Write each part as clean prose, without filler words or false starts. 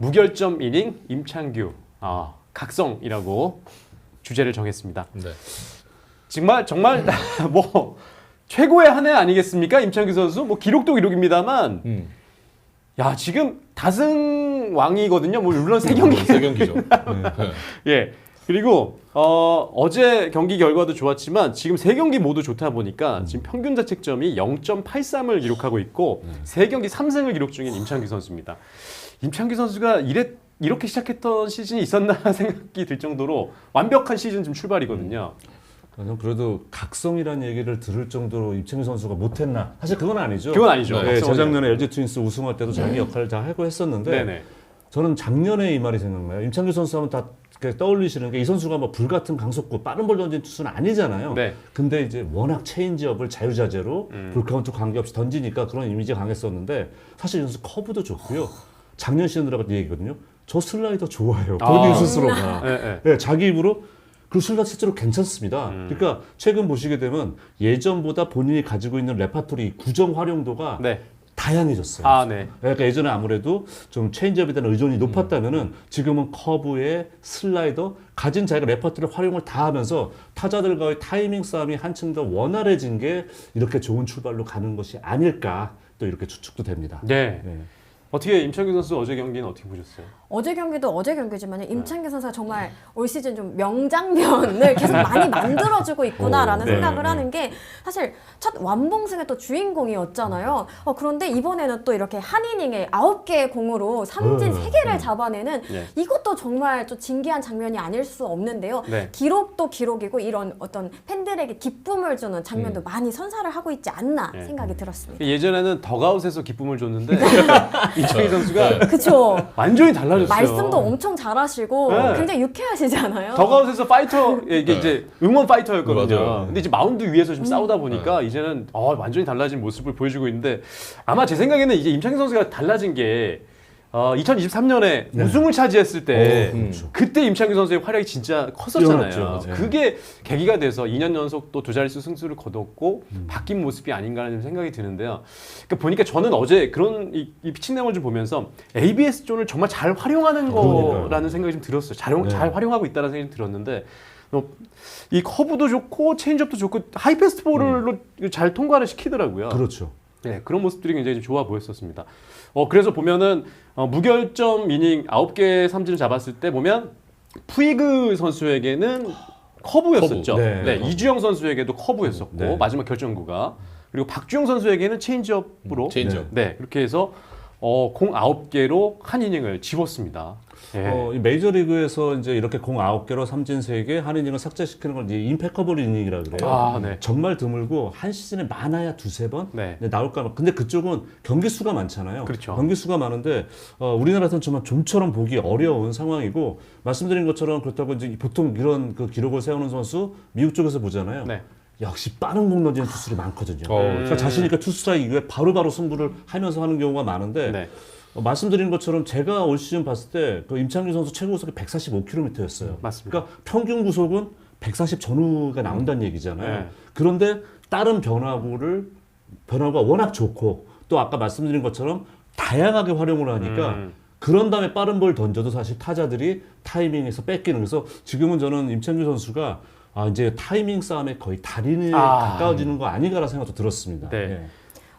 무결점 이닝 임창규 각성이라고 주제를 정했습니다. 네. 정말 뭐 최고의 한 해 아니겠습니까? 임창규 선수 뭐 기록도 기록입니다만 야 지금 다승 왕이거든요. 뭐 물론 세 경기 세 경기죠. 예. 그리고 어제 경기 결과도 좋았지만 지금 세 경기 모두 좋다 보니까 지금 평균 자책점이 0.83을 기록하고 있고 세 경기 3승을 기록 중인 임창규 선수입니다. 임창규 선수가 이렇게 시작했던 시즌이 있었나 생각이 들 정도로 완벽한 시즌 좀 출발이거든요. 저는 그래도 각성이라는 얘기를 들을 정도로 임창규 선수가 못했나? 사실 그건 아니죠. 그건 아니죠. 네, 재작년에 LG 트윈스 우승할 때도 자기 역할을 다 하고 했었는데 네네. 저는 작년에 이 말이 생각나요. 임창규 선수 하면 다 떠올리시는 게 이 선수가 뭐 불같은 강속구 빠른 볼 던진 투수는 아니잖아요. 네. 근데 이제 워낙 체인지업을 자유자재로 볼카운트 관계없이 던지니까 그런 이미지가 강했었는데 사실 이 선수 커브도 좋고요. 작년 시즌 들어갈 때 얘기거든요. 저 슬라이더 좋아해요. 본인 스스로가. 네. 네, 자기 입으로 그 슬라이더 실제로 괜찮습니다. 그러니까 최근 보시게 되면 예전보다 본인이 가지고 있는 레파토리 구정 활용도가 네. 다양해졌어요. 네. 그러니까 예전에 아무래도 좀 체인지업에 대한 의존이 높았다면은 지금은 커브에 슬라이더 가진 자기가 레퍼토리를 활용을 다 하면서 타자들과의 타이밍 싸움이 한층 더 원활해진 게 이렇게 좋은 출발로 가는 것이 아닐까 또 이렇게 추측도 됩니다. 네. 네. 어떻게 임창규 선수 어제 경기는 어떻게 보셨어요? 어제 경기도 어제 경기지만 임창규 선수가 정말 올 시즌 좀 명장면을 계속 많이 만들어주고 있구나라는 네, 생각을 하는 게 사실 첫 완봉승의 또 주인공이었잖아요. 그런데 이번에는 또 이렇게 한 이닝에 9개의 공으로 삼진 3개를 잡아내는 네. 이것도 정말 좀 진기한 장면이 아닐 수 없는데요. 네. 기록도 기록이고 이런 어떤 팬들에게 기쁨을 주는 장면도 많이 선사를 하고 있지 않나 네. 생각이 들었습니다. 예전에는 덕아웃에서 기쁨을 줬는데 임창규 선수가 그쵸. 완전히 달라졌어요. 말씀도 엄청 잘하시고 네. 굉장히 유쾌하시잖아요. 덕아웃에서 파이터 이게 이제 응원 파이터였거든요. 맞아요. 근데 이제 마운드 위에서 좀 싸우다 보니까 이제는 완전히 달라진 모습을 보여주고 있는데 아마 제 생각에는 이제 임창규 선수가 달라진 게 2023년에 우승을 차지했을 때 그렇죠. 그때 임창규 선수의 활약이 진짜 컸었잖아요. 뛰어났죠. 그게 계기가 돼서 2년 연속 또 2자릿수 승수를 거뒀고 바뀐 모습이 아닌가라는 생각이 드는데요. 그러니까 보니까 저는 어제 그런 이 피칭 내용을 좀 보면서 ABS 존을 정말 잘 활용하는 거라는 생각이 좀 들었어요. 잘 활용하고 있다는 생각이 좀 들었는데 이 커브도 좋고 체인지업도 좋고 하이패스트 볼로 잘 통과를 시키더라고요. 그렇죠. 네, 그런 모습들이 굉장히 좀 좋아 보였었습니다. 그래서 보면은 무결점 이닝 9개 삼진을 잡았을 때 보면 푸이그 선수에게는 커브였었죠. 커브. 네. 네, 이주영 선수에게도 커브였었고 네. 마지막 결정구가 그리고 박주영 선수에게는 체인지업으로 체인지업. 네, 그렇게 해서 공 9개로 한 이닝을 집었습니다. 네. 이 메이저리그에서 이제 이렇게 공 9개로 삼진 3개, 한 이닝을 삭제시키는 걸 이제 임팩커블 이닝이라고 그래요. 네. 정말 드물고 한 시즌에 많아야 2-3번 네. 나올까. 근데 그쪽은 경기 수가 많잖아요. 그렇죠. 경기 수가 많은데 우리나라에서는 정말 좀처럼 보기 어려운 상황이고 말씀드린 것처럼 그렇다고 이제 보통 이런 그 기록을 세우는 선수 미국 쪽에서 보잖아요. 네. 역시 빠른 공 던지는 투수들이 많거든요. 어. 그러니까 자신 있게 투 스트라이크 이후에 바로바로 승부를 하면서 하는 경우가 많은데 네. 말씀드린 것처럼 제가 올 시즌 봤을 때 그 임창규 선수 최고 구속이 145km였어요. 맞습니다. 그러니까 평균 구속은 140 전후가 나온다는 얘기잖아요. 네. 그런데 다른 변화가 워낙 좋고 또 아까 말씀드린 것처럼 다양하게 활용을 하니까 그런 다음에 빠른 볼 던져도 사실 타자들이 타이밍에서 뺏기는. 그래서 지금은 저는 임창규 선수가 이제 타이밍 싸움에 거의 달인에 가까워지는 거 아닌가라는 생각도 들었습니다. 네. 예.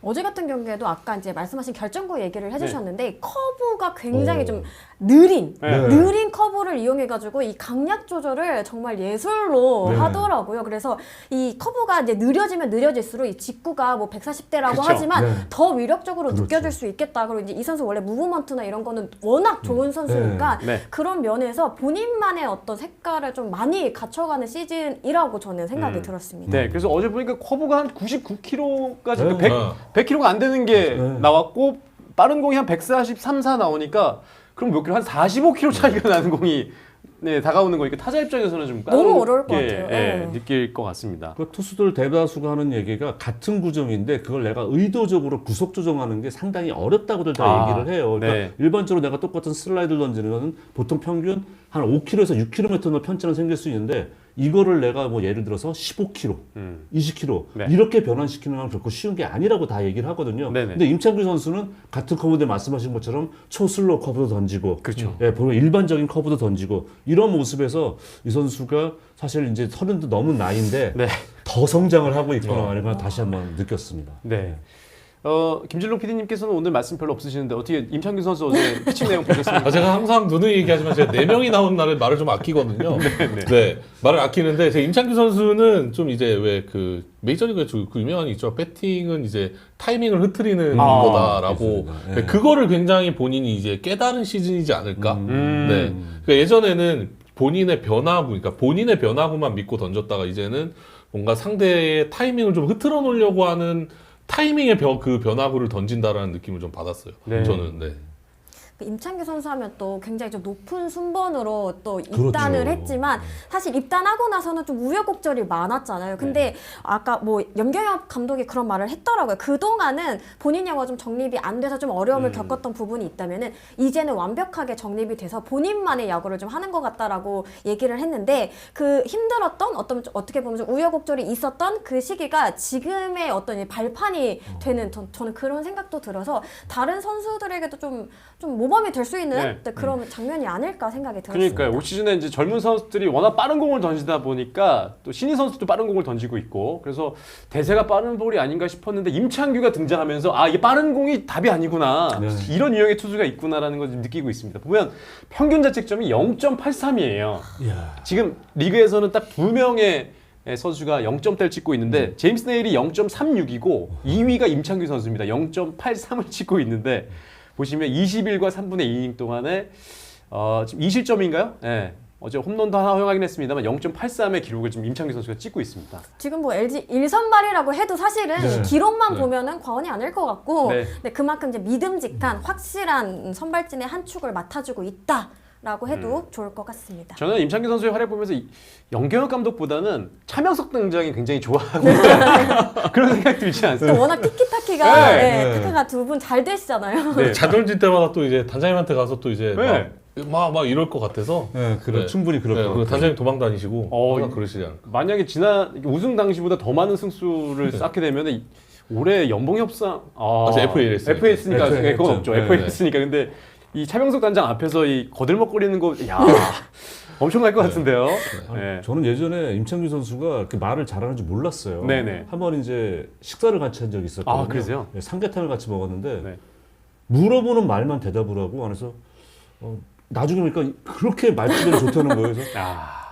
어제 같은 경기에도 아까 이제 말씀하신 결정구 얘기를 해주셨는데 네. 커브가 굉장히 좀 느린 네. 커브를 이용해가지고 이 강약 조절을 정말 예술로 네. 하더라고요. 그래서 이 커브가 이제 느려지면 느려질수록 이 직구가 뭐 140대라고 그쵸. 하지만 네. 더 위력적으로 그렇죠. 느껴질 수 있겠다. 그리고 이제 이 선수 원래 무브먼트나 이런 거는 워낙 좋은 선수니까 네. 그런 면에서 본인만의 어떤 색깔을 좀 많이 갖춰가는 시즌이라고 저는 생각이 들었습니다. 네, 그래서 어제 보니까 커브가 한 99km까지 네. 100km가 안 되는 게 네. 나왔고 빠른 공이 한 143, 4 나오니까 그럼 몇 킬로? 한 45km 차이가 나는 공이 다가오는 거니까 타자 입장에서는 좀 너무 어려울 것 까다롭게, 같아요. 네. 느낄 것 같습니다. 그 투수들 대다수가 하는 얘기가 같은 구정인데 그걸 내가 의도적으로 구속 조정하는 게 상당히 어렵다고들 다 얘기를 해요. 그러니까 네. 일반적으로 내가 똑같은 슬라이드를 던지는 거는 보통 평균 한 5km에서 6km의 편차는 생길 수 있는데 이거를 내가 뭐 예를 들어서 15kg, 20kg 네. 이렇게 변환시키는 건 결코 쉬운 게 아니라고 다 얘기를 하거든요. 네네. 근데 임창규 선수는 같은 커브인데 말씀하신 것처럼 초슬로우 커브도 던지고, 그렇죠. 예, 보면 일반적인 커브도 던지고 이런 모습에서 이 선수가 사실 이제 30도 넘은 나이인데 네. 더 성장을 하고 있구나 이걸 다시 한번 느꼈습니다. 네. 김진록 PD님께서는 오늘 말씀 별로 없으시는데 어떻게 임창규 선수 어제 피칭 내용 보셨습니까? 제가 항상 누누이 얘기하지만 제가 4명이 나온 날에 말을 좀 아끼거든요. 네, 말을 아끼는데 제 임창규 선수는 좀 이제 왜 그 메이저리그에 그 유명한 게 있죠. 배팅은 이제 타이밍을 흐트리는 거다라고. 그렇습니다. 예. 네, 그거를 굉장히 본인이 이제 깨달은 시즌이지 않을까. 네, 그러니까 예전에는 본인의 변화구, 그러니까 본인의 변화구만 믿고 던졌다가 이제는 뭔가 상대의 타이밍을 좀 흐트러 놓으려고 하는 타이밍의 그 변화구를 던진다라는 느낌을 좀 받았어요. 네. 저는. 네. 임창규 선수 하면 또 굉장히 좀 높은 순번으로 또 그렇죠. 입단을 했지만 사실 입단하고 나서는 좀 우여곡절이 많았잖아요. 근데 아까 뭐 염경엽 감독이 그런 말을 했더라고요. 그동안은 본인 야구가 좀 정립이 안 돼서 좀 어려움을 겪었던 부분이 있다면은 이제는 완벽하게 정립이 돼서 본인만의 야구를 좀 하는 것 같다라고 얘기를 했는데 그 힘들었던 어떻게 보면 좀 우여곡절이 있었던 그 시기가 지금의 어떤 이 발판이 되는 저는 그런 생각도 들어서 다른 선수들에게도 좀 모범이 될 수 있는 그런 장면이 아닐까 생각이 들었습니다. 그러니까요. 올 시즌에 이제 젊은 선수들이 워낙 빠른 공을 던지다 보니까 또 신인 선수도 빠른 공을 던지고 있고 그래서 대세가 빠른 볼이 아닌가 싶었는데 임창규가 등장하면서 아 이게 빠른 공이 답이 아니구나. 네. 이런 유형의 투수가 있구나라는 걸 느끼고 있습니다. 보면 평균 자책점이 0.83이에요. 지금 리그에서는 딱 2명의 선수가 0점대를 찍고 있는데 제임스 네일이 0.36이고 2위가 임창규 선수입니다. 0.83을 찍고 있는데 보시면 20일과 3분의 2이닝 동안에 지금 2실점인가요? 네. 어제 홈런도 하나 허용하긴 했습니다만 0.83의 기록을 지금 임창규 선수가 찍고 있습니다. 지금 뭐 LG 1선발이라고 해도 사실은 네. 기록만 보면은 과언이 아닐 것 같고 네. 근데 그만큼 이제 믿음직한 확실한 선발진의 한 축을 맡아주고 있다라고 해도 좋을 것 같습니다. 저는 임창규 선수의 활약 보면서 영경혁 감독보다는 차명석 등장이 굉장히 좋아하고 그런 생각이 들지 또 않습니까? 워낙 티키타키가 네. 타카가 두 분 잘 되시잖아요. 네. 잘 던질 때마다 또 이제 단장님한테 가서 또 이제 네. 막 이럴 것 같아서. 네, 네. 충분히 그럴 것 그리고 같아요. 단장님 도망 다니시고 항상 이- 그러시지 않을까. 만약에 지난 우승 당시보다 더 많은 승수를 쌓게 되면 올해 연봉 협상 FA 했으니까. FA했으니까 FA 그건 했죠. 없죠. 네, FA했으니까 근데 이 차명석 단장 앞에서 이 거들먹거리는 거 엄청날 것 같은데요. 네. 저는 예전에 임창규 선수가 이렇게 말을 잘하는 줄 몰랐어요. 네네. 한번 이제 식사를 같이 한 적이 있었거든요. 아, 그러세요? 네, 삼계탕을 같이 먹었는데 네. 물어보는 말만 대답을 하고 안에서 나중에 보니까 그렇게 말투가 좋다는 거예요. 그래서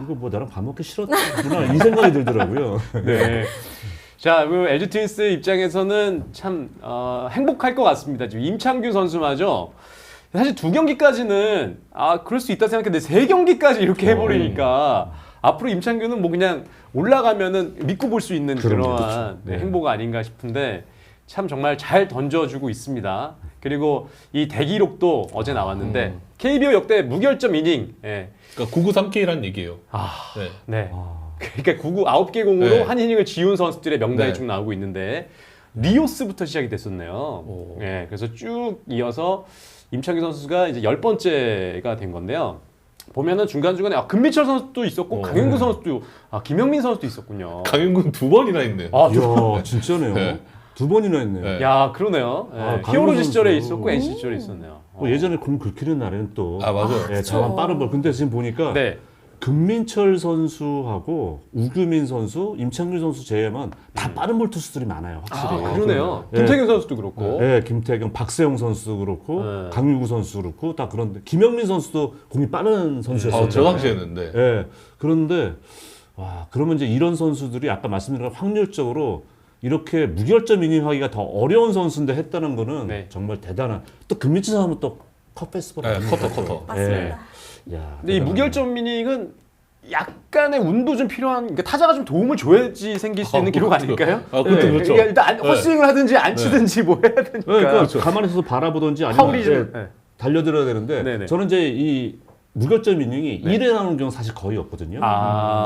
이거 뭐 나랑 밥 먹기 싫었구나 이 생각이 들더라고요. 네. 자, 그 LG 트윈스 입장에서는 참 행복할 것 같습니다. 지금 임창규 선수마저 사실 2경기까지는 그럴 수 있다 생각했는데 3경기까지 이렇게 해버리니까 앞으로 임창규는 뭐 그냥 올라가면은 믿고 볼 수 있는 그럼요. 그러한 네. 행보가 아닌가 싶은데 참 정말 잘 던져주고 있습니다. 그리고 이 대기록도 어제 나왔는데 KBO 역대 무결점 이닝. 예. 그러니까 993K라는 얘기예요. 네. 네. 그러니까 9개 공으로 네. 한 이닝을 지운 선수들의 명단이 네. 쭉 나오고 있는데 리오스부터 시작이 됐었네요. 오. 예, 그래서 쭉 이어서 임창규 선수가 이제 10번째가 된 건데요. 보면은 중간중간에 금미철 선수도 있었고 강윤구 선수도 김영민 선수도 있었군요. 강윤구는 2번이나 있네. 이야, 진짜네요. 네. 2번이나 했네요. 네. 야, 그러네요. 예, 강윤구 히어로즈 시절에 선수. 있었고 NC 시절에 있었네요. 예전에 공 긁히는 날에는 또 맞아요. 예, 자만 빠른 볼. 근데 지금 보니까 네. 금민철 선수하고 우규민 선수, 임창규 선수 제외만 다 빠른 볼 투수들이 많아요. 확실히. 그러네요. 예. 김태균 선수도 그렇고. 네, 김태경, 박세용 선수도 그렇고 네. 강유구 선수도 그렇고 다 그런데 김영민 선수도 공이 빠른 선수였어요. 저 당시에는 네. 예. 그런데 와, 그러면 이제 이런 선수들이 아까 말씀드린 확률적으로 이렇게 무결점 이닝 하기가 더 어려운 선수인데 했다는 거는 네. 정말 대단한. 또 금민철 선수는 또 컷페이스볼 네, 커터. 맞습니다. 야, 근데 이 무결점 이닝은 약간의 운도 좀 필요한, 그러니까 타자가 좀 도움을 줘야지 생길 수 있는 기록 그렇죠. 아닐까요? 그것도 네. 그렇죠. 그러니까 일단 헛스윙을 하든지 안 치든지 뭐 해야 되니까. 그러니까 가만히 있어서 바라보든지 아니면 파울이 좀. 예, 달려들어야 되는데 네네. 저는 이제 이 무결점 이닝이 1회 나오는 경우는 사실 거의 없거든요.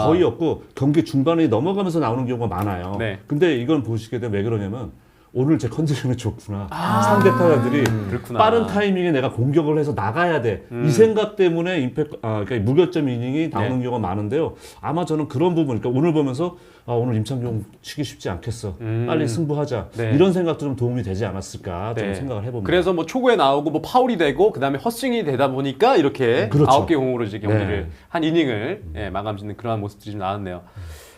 거의 없고 경기 중반에 넘어가면서 나오는 경우가 많아요. 네. 근데 이건 보시게 되면 왜 그러냐면 오늘 제 컨디션이 좋구나. 상대 타자들이 그렇구나. 빠른 타이밍에 내가 공격을 해서 나가야 돼. 이 생각 때문에 그러니까 무결점 이닝이 나오는 네. 경우가 많은데요. 아마 저는 그런 부분, 그러니까 오늘 보면서 오늘 임창규 치기 쉽지 않겠어. 빨리 승부하자. 네. 이런 생각도 좀 도움이 되지 않았을까 좀 네. 생각을 해봅니다. 그래서 뭐 초구에 나오고 뭐 파울이 되고 그다음에 헛스윙이 되다 보니까 이렇게 그렇죠. 9개 공으로 이제 경기를 네. 한 이닝을 마감짓는 그러한 모습들이 좀 나왔네요.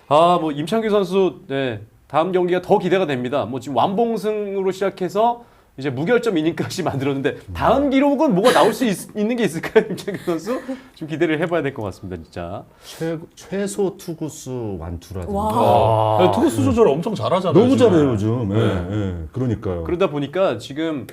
뭐 임창규 선수 다음 경기가 더 기대가 됩니다. 뭐 지금 완봉승으로 시작해서 이제 무결점 이닝까지 만들었는데 다음 기록은 뭐가 나올 수 있는 게 있을까요, 임창규 선수? 좀 기대를 해봐야 될 것 같습니다, 진짜. 최소 투구수 완투라든가. 와. 투구수 조절 엄청 잘하잖아요. 너무 지금. 잘해요 요즘. 그러니까요. 그러다 보니까 지금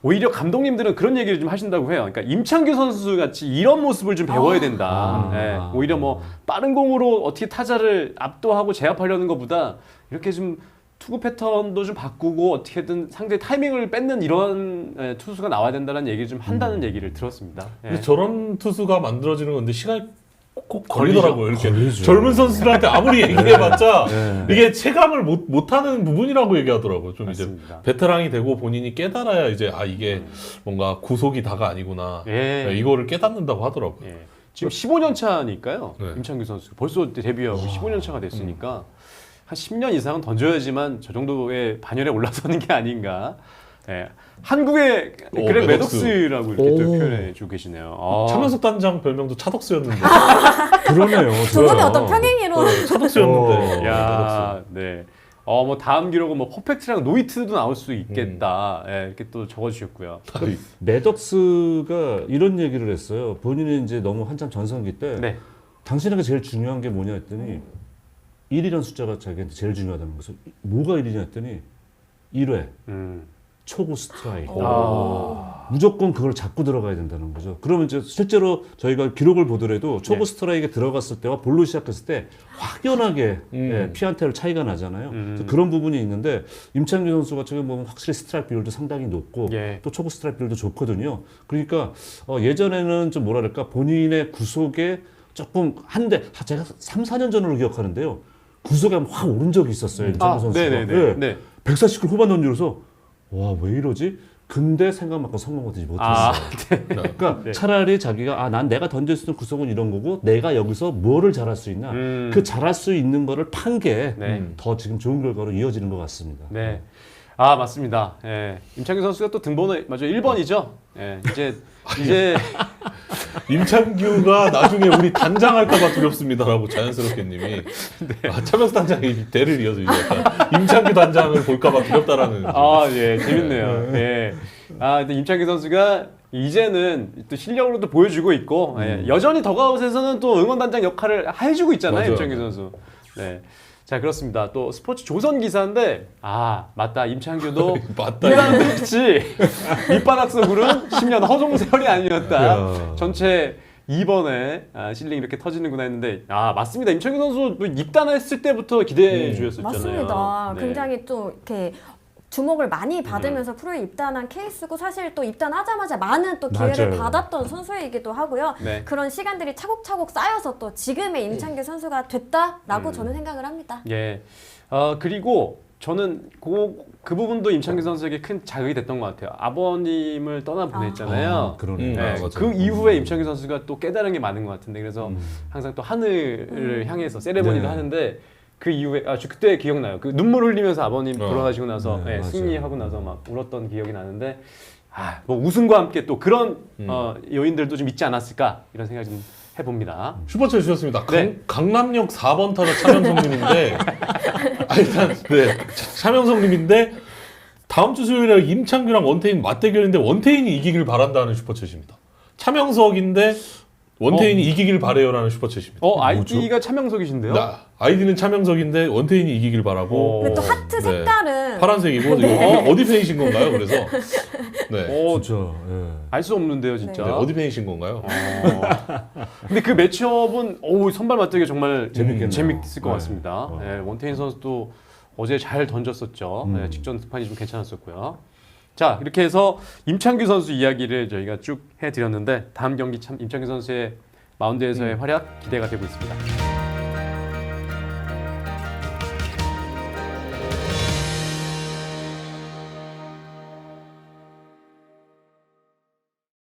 오히려 감독님들은 그런 얘기를 좀 하신다고 해요. 그러니까 임창규 선수 같이 이런 모습을 좀 배워야 된다. 오히려 뭐 빠른 공으로 어떻게 타자를 압도하고 제압하려는 것보다 이렇게 좀 투구 패턴도 좀 바꾸고 어떻게든 상대 타이밍을 뺏는 이런 투수가 나와야 된다는 얘기를 좀 한다는 얘기를 들었습니다. 근데 저런 투수가 만들어지는 건데 시간이 꼭 걸리더라고요. 이렇게 걸리죠. 젊은 선수들한테 아무리 얘기해봤자 이게 체감을 못하는 부분이라고 얘기하더라고요. 좀 맞습니다. 이제 베테랑이 되고 본인이 깨달아야 이제 이게 뭔가 구속이 다가 아니구나. 예. 이거를 깨닫는다고 하더라고요. 예. 지금 15년 차니까요. 네. 임창규 선수 벌써 데뷔하고 15년 차가 됐으니까 한 10년 이상은 던져야지만 저 정도의 반열에 올라서는 게 아닌가. 예. 한국의 그래 매덕스. 매덕스라고 이렇게 또 오. 표현해 주고 계시네요. 차명석 단장 별명도 차덕스였는데. 그러네요. 두 분의 진짜. 어떤 평행이론. 차덕스였는데. 야, 네. 뭐 다음 기록은 뭐 퍼펙트랑 노히트도 나올 수 있겠다. 예, 이렇게 또 적어주셨고요. 매덕스가 이런 얘기를 했어요. 본인이 이제 너무 한참 전성기 때 네. 당신에게 제일 중요한 게 뭐냐 했더니 1이라는 숫자가 자기한테 제일 중요하다는 거죠. 뭐가 1이냐 했더니 1회 음. 초구 스트라이크. 아. 무조건 그걸 잡고 들어가야 된다는 거죠. 그러면 이제 실제로 저희가 기록을 보더라도 초구 네. 스트라이크에 들어갔을 때와 볼로 시작했을 때 확연하게 피안타율 차이가 나잖아요. 그래서 그런 부분이 있는데 임창규 선수가 지금 보면 확실히 스트라이크 비율도 상당히 높고 예. 또 초구 스트라이크 비율도 좋거든요. 그러니까 예전에는 좀 뭐랄까 본인의 구속에 조금 한데 제가 3, 4년 전으로 기억하는데요. 구속에 한번 확 오른 적이 있었어요. 임창규 선수가. 네네네. 네. 140km 후반 던지로서 와 왜 이러지? 근데 생각만큼 성공하지 못했어요. 그러니까 네. 차라리 자기가 난 내가 던질 수 있는 구속은 이런 거고 내가 여기서 뭐를 잘할 수 있나 그 잘할 수 있는 거를 판 게 더 네. 지금 좋은 결과로 이어지는 것 같습니다. 네. 맞습니다. 예. 임창규 선수가 또 등번호 맞아요. 1번이죠. 예. 이제 임창규가 나중에 우리 단장 할까봐 두렵습니다라고 자연스럽게 님이 차명석 단장이 대를 이어서 이제 약간 임창규 단장을 볼까봐 두렵다라는. 예, 재밌네요. 예. 근데 임창규 선수가 이제는 또 실력으로도 보여주고 있고 여전히 더가웃에서는 또 응원단장 역할을 해주고 있잖아요. 맞아요. 임창규 선수. 네. 자, 그렇습니다. 또 스포츠 조선 기사인데 맞다. 임창규도 맞다. 이란듯이 밑바닥서구는 10년 허송세월이 아니었다. 야. 전체 2번에 실링 이렇게 터지는구나 했는데 맞습니다. 임창규 선수 뭐 입단했을 때부터 기대해 주셨었잖아요. 맞습니다. 네. 굉장히 또 이렇게 주목을 많이 받으면서 프로에 입단한 케이스고 사실 또 입단하자마자 많은 또 기회를 맞아요. 받았던 선수이기도 하고요. 네. 그런 시간들이 차곡차곡 쌓여서 또 지금의 임창규 선수가 됐다라고 저는 생각을 합니다. 예. 그리고 저는 그 부분도 임창규 선수에게 큰 자극이 됐던 것 같아요. 아버님을 떠나보냈잖아요. 그러네요. 네, 맞아요. 그 이후에 임창규 선수가 또 깨달은 게 많은 것 같은데 그래서 항상 또 하늘을 향해서 세레머니를 네. 하는데 그 이후에 저 그때 기억나요. 그 눈물 흘리면서 아버님 돌아가시고 나서 네, 맞아요. 승리하고 나서 막 울었던 기억이 나는데 뭐 우승과 함께 또 그런 요인들도 좀 있지 않았을까 이런 생각이 좀 해봅니다. 슈퍼챗 주셨습니다. 네. 강남역 4번 타자 차명성님인데 일단 차명성님인데 다음 주 수요일에 임창규랑 원태인 맞대결인데 원태인이 이기길 바란다는 슈퍼챗입니다. 차명석인데 원태인이 이기길 바래요라는 슈퍼챗입니다. 아이디가 차명석이신데요? 아이디는 차명석인데 원태인이 이기길 바라고. 근데 또 하트 색깔은 파란색이고 이거 어디 팬이신 건가요? 그래서 네. 진짜. 알 수 없는데요, 진짜. 네, 어디 팬이신 건가요? 근데 그 매치업은 선발 맞대결 정말 재밌겠네요. 재밌을 것 네. 같습니다. 네, 원태인 선수도 어제 잘 던졌었죠. 네, 직전 스판이 좀 괜찮았었고요. 자, 이렇게 해서 임창규 선수 이야기를 저희가 쭉 해드렸는데 다음 경기 참 임창규 선수의 마운드에서의 활약 기대가 되고 있습니다.